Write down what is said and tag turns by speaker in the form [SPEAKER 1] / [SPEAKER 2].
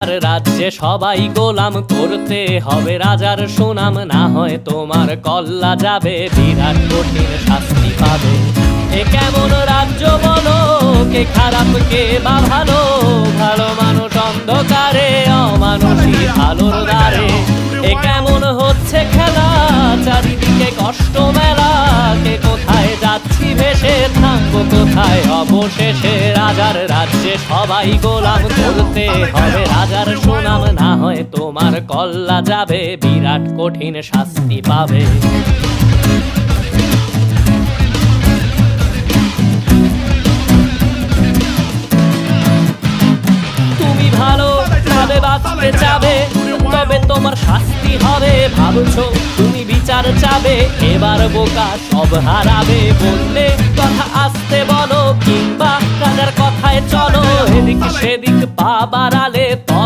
[SPEAKER 1] রাজ্যে সবাই গোলাম করতে হবে রাজার সুনাম, না হয় তোমার কল্লা যাবে, বিরাট কঠিন শাস্তি পাবে। এ কেমন রাজ্য বলো, কে খারাপ কে বা ভালো, ভালো মানুষ অন্ধকারে, অমানুষী ভালোর দ্বারে। এ কেমন হচ্ছে খেলা, চারিদিকে কষ্ট মেলা, কে কোথায় যাচ্ছি ভেসে, থামবো কোথায় অবশেষে। রাজার রাজ্যে সবাই গোলাম করতে হবে রাজার সুনাম, না হয় তোমার কল্লা যাবে, বিরাট কঠিন শাস্তি পাবে। তুমি ভালো ভাবে বাঁচতে চাবে, তবে তোমার শাস্তি হবে ভাবছো, তুমি বিচার চাবে, এবার বোকা সব হারাবে। বললে কথা আসতে বলো, কিংবা রাজার কথায় চলো, এদিক সেদিক পা বাড়ালে তবে